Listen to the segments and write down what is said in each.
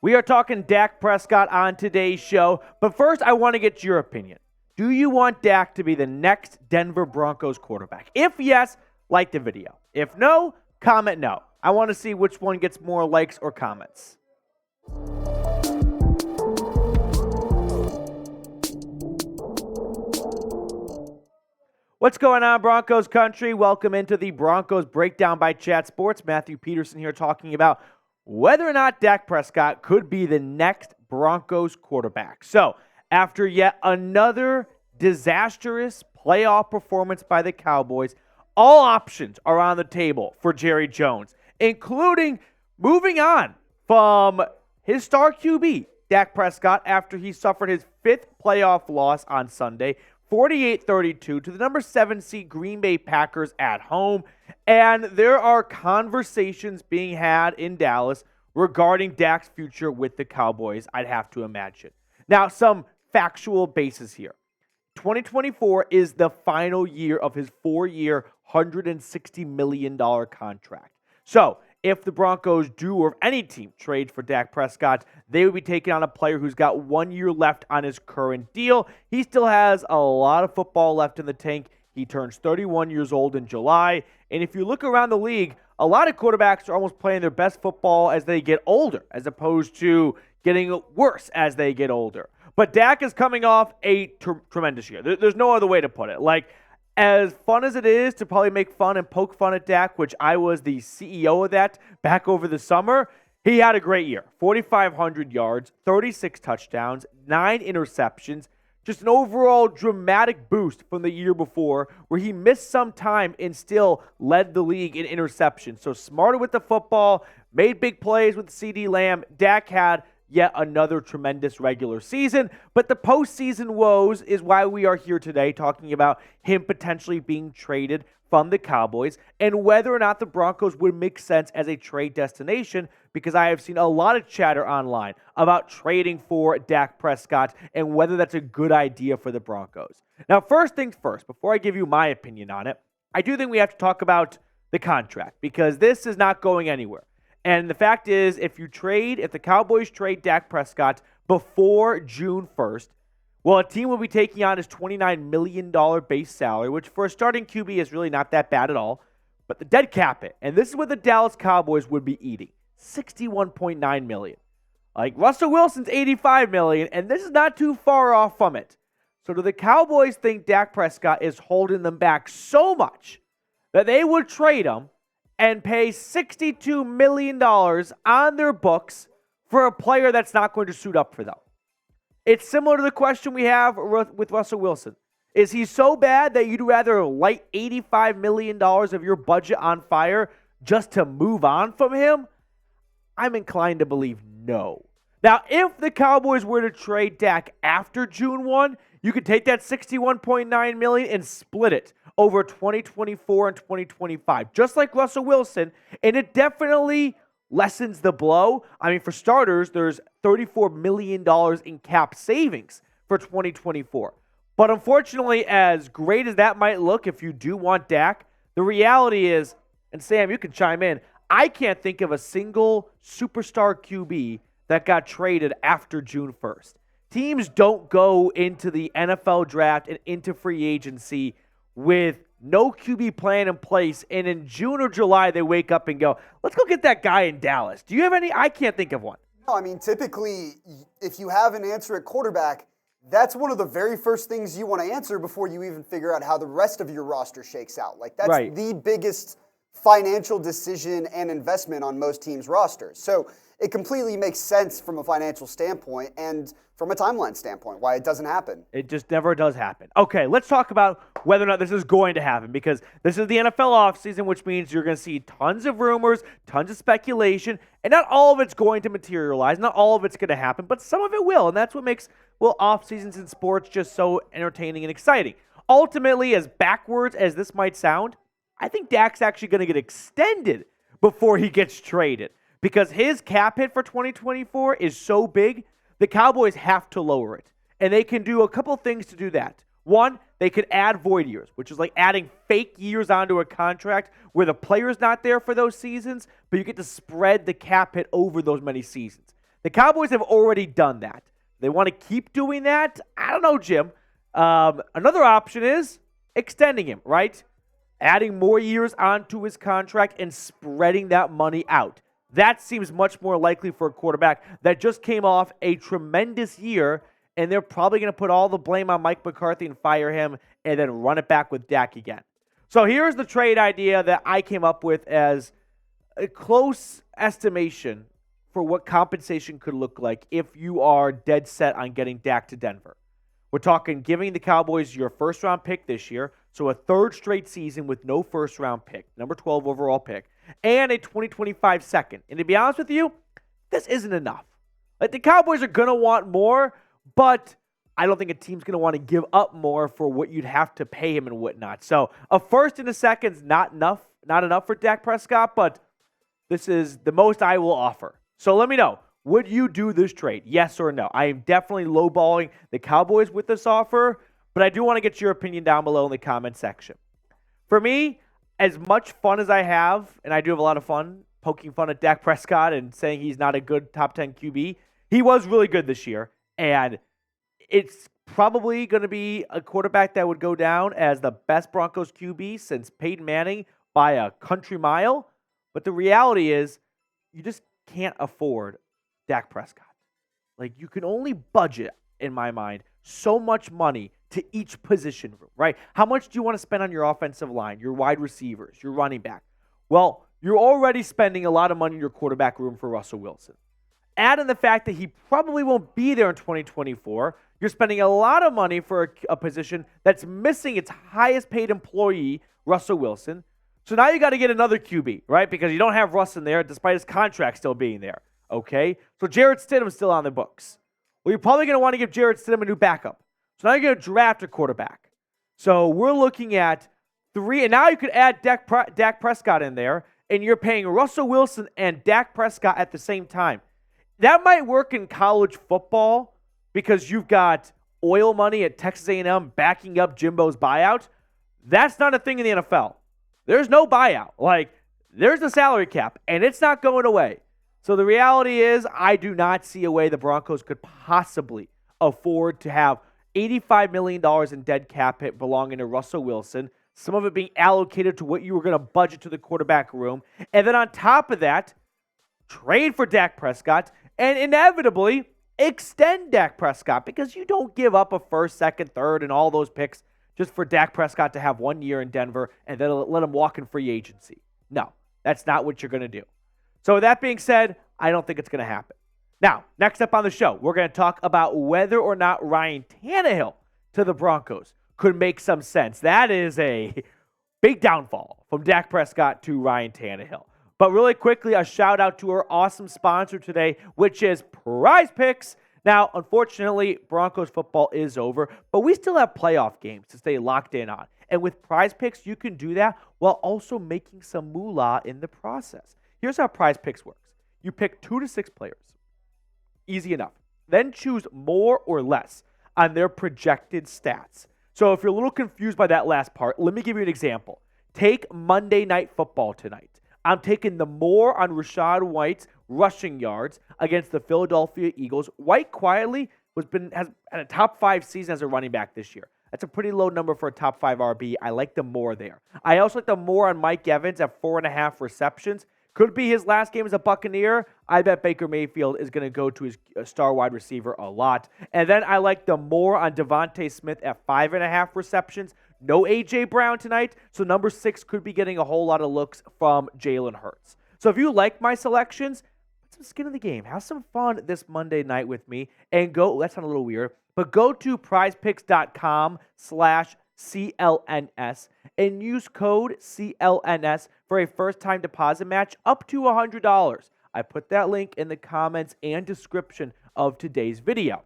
We are talking Dak Prescott on today's show, but first I want to get your opinion. Do you want Dak to be the next Denver Broncos quarterback? If yes, like the video. If no, comment no. I want to see which one gets more likes or comments. What's going on, Broncos country? Welcome into the Broncos Breakdown by Chat Sports. Matthew Peterson here talking about whether or not Dak Prescott could be the next Broncos quarterback. So, after yet another disastrous playoff performance by the Cowboys, all options are on the table for Jerry Jones, including moving on from his star QB, Dak Prescott, after he suffered his fifth playoff loss on Sunday, 48-32 to the number 7 seed Green Bay Packers at home. And there are conversations being had in Dallas regarding Dak's future with the Cowboys, I'd have to imagine. Now, some factual basis here. 2024 is the final year of his 4-year, $160 million contract. So, if the Broncos do, or if any team trades for Dak Prescott, they would be taking on a player who's got 1 year left on his current deal. He still has a lot of football left in the tank. He turns 31 years old in July. And if you look around the league, a lot of quarterbacks are almost playing their best football as they get older, as opposed to getting worse as they get older. But Dak is coming off a tremendous year. There's no other way to put it. Like, as fun as it is to probably make fun and poke fun at Dak, which I was the CEO of that back over the summer, he had a great year. 4,500 yards, 36 touchdowns, 9 interceptions, just an overall dramatic boost from the year before where he missed some time and still led the league in interceptions. So smarter with the football, made big plays with CeeDee Lamb. Dak had yet another tremendous regular season, but the postseason woes is why we are here today talking about him potentially being traded from the Cowboys and whether or not the Broncos would make sense as a trade destination, because I have seen a lot of chatter online about trading for Dak Prescott and whether that's a good idea for the Broncos. Now, first things first, before I give you my opinion on it, I do think we have to talk about the contract, because this is not going anywhere. And the fact is, if the Cowboys trade Dak Prescott before June 1st, well, a team will be taking on his $29 million base salary, which for a starting QB is really not that bad at all. But the dead cap hit, and this is what the Dallas Cowboys would be eating, $61.9 million. Like, Russell Wilson's $85 million, and this is not too far off from it. So do the Cowboys think Dak Prescott is holding them back so much that they would trade him and pay $62 million on their books for a player that's not going to suit up for them? It's similar to the question we have with Russell Wilson. Is he so bad that you'd rather light $85 million of your budget on fire just to move on from him? I'm inclined to believe no. Now, if the Cowboys were to trade Dak after June 1, you could take that $61.9 million and split it over 2024 and 2025, just like Russell Wilson, and it definitely lessens the blow. I mean, for starters, there's $34 million in cap savings for 2024. But unfortunately, as great as that might look if you do want Dak, the reality is, and Sam, you can chime in, I can't think of a single superstar QB that got traded after June 1st. Teams don't go into the NFL draft and into free agency with no QB plan in place, and in June or July, they wake up and go, let's go get that guy in Dallas. Do you have any? I can't think of one. No, I mean, typically, if you have an answer at quarterback, that's one of the very first things you want to answer before you even figure out how the rest of your roster shakes out. Like, that's right. The biggest financial decision and investment on most teams' rosters. So it completely makes sense from a financial standpoint and from a timeline standpoint why it doesn't happen. It just never does happen. Okay, let's talk about whether or not this is going to happen, because this is the NFL offseason, which means you're going to see tons of rumors, tons of speculation, and not all of it's going to materialize. Not all of it's going to happen, but some of it will, and that's what makes, off seasons in sports just so entertaining and exciting. Ultimately, as backwards as this might sound, I think Dak's actually going to get extended before he gets traded, because his cap hit for 2024 is so big, the Cowboys have to lower it. And they can do a couple things to do that. One, they could add void years, which is like adding fake years onto a contract where the player's not there for those seasons, but you get to spread the cap hit over those many seasons. The Cowboys have already done that. They want to keep doing that? I don't know, Jim. Another option is extending him, right? Adding more years onto his contract and spreading that money out. That seems much more likely for a quarterback that just came off a tremendous year, and they're probably going to put all the blame on Mike McCarthy and fire him and then run it back with Dak again. So here's the trade idea that I came up with as a close estimation for what compensation could look like if you are dead set on getting Dak to Denver. We're talking giving the Cowboys your first-round pick this year, so a third straight season with no first-round pick, number 12 overall pick, and a 2025 second. And to be honest with you, this isn't enough. Like, the Cowboys are going to want more, but I don't think a team's going to want to give up more for what you'd have to pay him and whatnot. So a first and a second's not enough for Dak Prescott, but this is the most I will offer. So let me know. Would you do this trade? Yes or no? I am definitely lowballing the Cowboys with this offer, but I do want to get your opinion down below in the comment section. For me, as much fun as I have, and I do have a lot of fun poking fun at Dak Prescott and saying he's not a good top 10 QB, he was really good this year, and it's probably going to be a quarterback that would go down as the best Broncos QB since Peyton Manning by a country mile. But the reality is you just can't afford Dak Prescott. Like, you can only budget, in my mind, so much money to each position group, right? How much do you want to spend on your offensive line, your wide receivers, your running back? Well, you're already spending a lot of money in your quarterback room for Russell Wilson. Add in the fact that he probably won't be there in 2024. You're spending a lot of money for a position that's missing its highest paid employee, Russell Wilson. So now you got to get another QB, right? Because you don't have Russ in there despite his contract still being there. Okay, so Jarrett Stidham's still on the books. Well, you're probably going to want to give Jarrett Stidham a new backup. So now you're going to draft a quarterback. So we're looking at 3, and now you could add Dak Prescott in there, and you're paying Russell Wilson and Dak Prescott at the same time. That might work in college football because you've got oil money at Texas A&M backing up Jimbo's buyout. That's not a thing in the NFL. There's no buyout. Like, there's a salary cap, and it's not going away. So the reality is I do not see a way the Broncos could possibly afford to have $85 million in dead cap hit belonging to Russell Wilson, some of it being allocated to what you were going to budget to the quarterback room, and then on top of that, trade for Dak Prescott, and inevitably extend Dak Prescott because you don't give up a first, second, third, and all those picks just for Dak Prescott to have 1 year in Denver and then let him walk in free agency. No, that's not what you're going to do. So with that being said, I don't think it's going to happen. Now, next up on the show, we're going to talk about whether or not Ryan Tannehill to the Broncos could make some sense. That is a big downfall from Dak Prescott to Ryan Tannehill. But really quickly, a shout out to our awesome sponsor today, which is Prize Picks. Now, unfortunately, Broncos football is over, but we still have playoff games to stay locked in on. And with Prize Picks, you can do that while also making some moolah in the process. Here's how Prize Picks works. You pick 2 to 6 players. Easy enough. Then choose more or less on their projected stats. So if you're a little confused by that last part, let me give you an example. Take Monday Night Football tonight. I'm taking the more on Rachaad White's rushing yards against the Philadelphia Eagles. White quietly has had a top 5 season as a running back this year. That's a pretty low number for a top 5 RB. I like the more there. I also like the more on Mike Evans at 4.5 receptions. Could be his last game as a Buccaneer. I bet Baker Mayfield is going to go to his star wide receiver a lot. And then I like the more on Devontae Smith at 5.5 receptions. No A.J. Brown tonight, so number 6 could be getting a whole lot of looks from Jalen Hurts. So if you like my selections, put some skin in the game. Have some fun this Monday night with me. And go, that sounds a little weird, but go to prizepicks.com/CLNS and use code CLNS for a first-time deposit match up to $100. I put that link in the comments and description of today's video.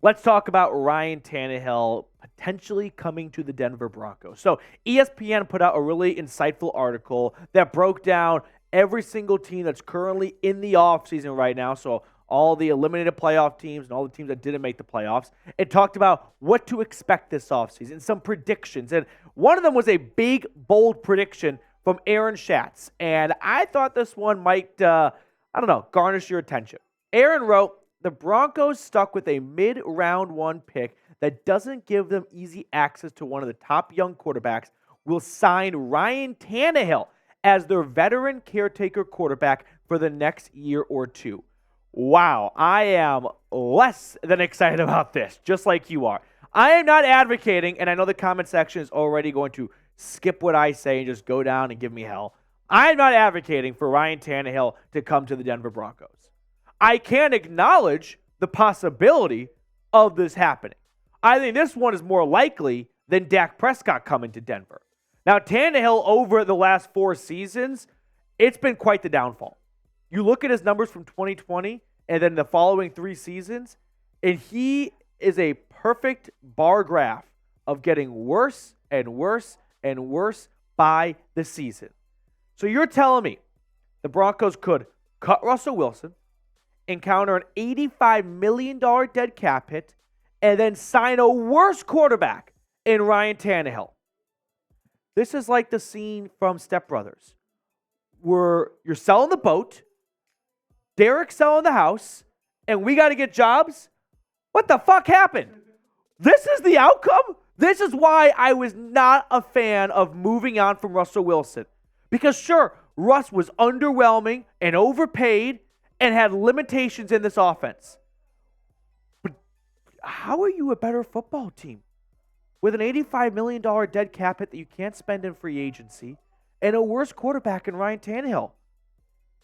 Let's talk about Ryan Tannehill potentially coming to the Denver Broncos. So ESPN put out a really insightful article that broke down every single team that's currently in the offseason right now. So all the eliminated playoff teams and all the teams that didn't make the playoffs. It talked about what to expect this offseason, some predictions. And one of them was a big, bold prediction from Aaron Schatz. And I thought this one might, garnish your attention. Aaron wrote, the Broncos stuck with a mid-round 1 pick that doesn't give them easy access to one of the top young quarterbacks will sign Ryan Tannehill as their veteran caretaker quarterback for the next year or two. Wow, I am less than excited about this, just like you are. I am not advocating, and I know the comment section is already going to skip what I say and just go down and give me hell. I'm not advocating for Ryan Tannehill to come to the Denver Broncos. I can acknowledge the possibility of this happening. I think this one is more likely than Dak Prescott coming to Denver. Now, Tannehill, over the last 4 seasons, it's been quite the downfall. You look at his numbers from 2020 and then the following 3 seasons, and he is a perfect bar graph of getting worse and worse and worse by the season. So you're telling me the Broncos could cut Russell Wilson, encounter an $85 million dead cap hit, and then sign a worse quarterback in Ryan Tannehill. This is like the scene from Step Brothers, where you're selling the boat, Derek's selling the house, and we got to get jobs? What the fuck happened? This is the outcome? This is why I was not a fan of moving on from Russell Wilson. Because sure, Russ was underwhelming and overpaid and had limitations in this offense. But how are you a better football team with an $85 million dead cap hit that you can't spend in free agency and a worse quarterback in Ryan Tannehill?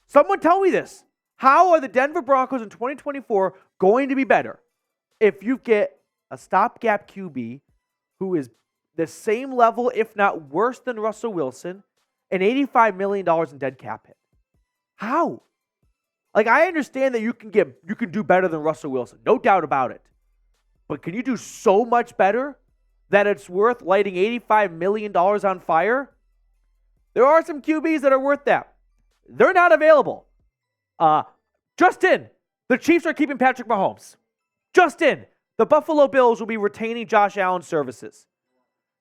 Someone tell me this. How are the Denver Broncos in 2024 going to be better if you get a stopgap QB who is the same level, if not worse than Russell Wilson, and $85 million in dead cap hit? How? Like, I understand that you can do better than Russell Wilson, no doubt about it. But can you do so much better that it's worth lighting $85 million on fire? There are some QBs that are worth that. They're not available. Just in, the Chiefs are keeping Patrick Mahomes. Just in, the Buffalo Bills will be retaining Josh Allen's services.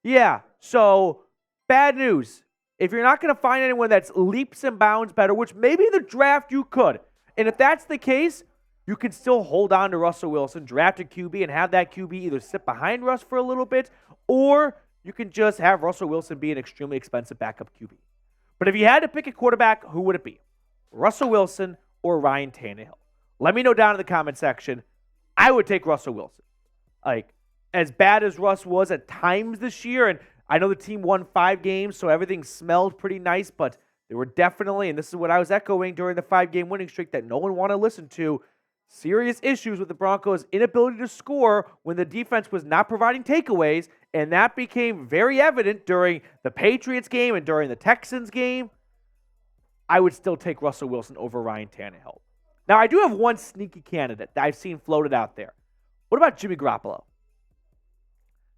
Yeah, so bad news. If you're not going to find anyone that's leaps and bounds better, which maybe in the draft you could, and if that's the case, you can still hold on to Russell Wilson, draft a QB, and have that QB either sit behind Russ for a little bit, or you can just have Russell Wilson be an extremely expensive backup QB. But if you had to pick a quarterback, who would it be? Russell Wilson or Ryan Tannehill? Let me know down in the comment section. I would take Russell Wilson. Like, as bad as Russ was at times this year, and I know the team won 5 games, so everything smelled pretty nice, but there were definitely, and this is what I was echoing during the 5-game winning streak that no one wanted to listen to, serious issues with the Broncos' inability to score when the defense was not providing takeaways, and that became very evident during the Patriots game and during the Texans game. I would still take Russell Wilson over Ryan Tannehill. Now, I do have one sneaky candidate that I've seen floated out there. What about Jimmy Garoppolo?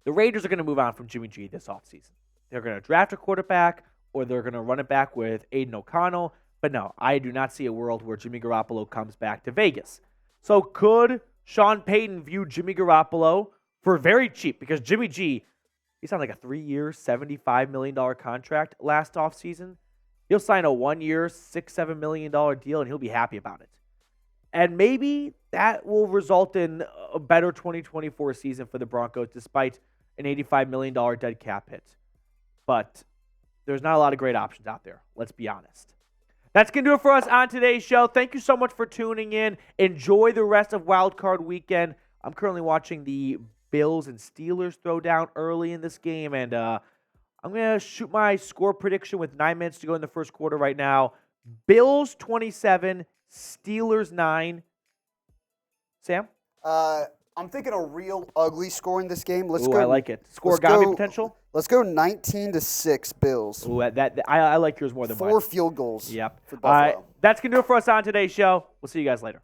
The Raiders are going to move on from Jimmy G this offseason. They're going to draft a quarterback, or they're going to run it back with Aiden O'Connell. But no, I do not see a world where Jimmy Garoppolo comes back to Vegas. So could Sean Payton view Jimmy Garoppolo for very cheap? Because Jimmy G, he signed like a 3-year, $75 million contract last offseason. He'll sign a 1-year, $6-7 million deal, and he'll be happy about it. And maybe that will result in a better 2024 season for the Broncos, despite an $85 million dead cap hit. But there's not a lot of great options out there, let's be honest. That's going to do it for us on today's show. Thank you so much for tuning in. Enjoy the rest of Wild Card Weekend. I'm currently watching the Bills and Steelers throw down early in this game, and I'm going to shoot my score prediction with 9 minutes to go in the first quarter right now. Bills 27, Steelers 9. Sam? I'm thinking a real ugly score in this game. I like it. Score-gami potential? Let's go 19-6 Bills. Ooh, I like yours more than mine. 4 field goals. Yep. For Buffalo. That's going to do it for us on today's show. We'll see you guys later.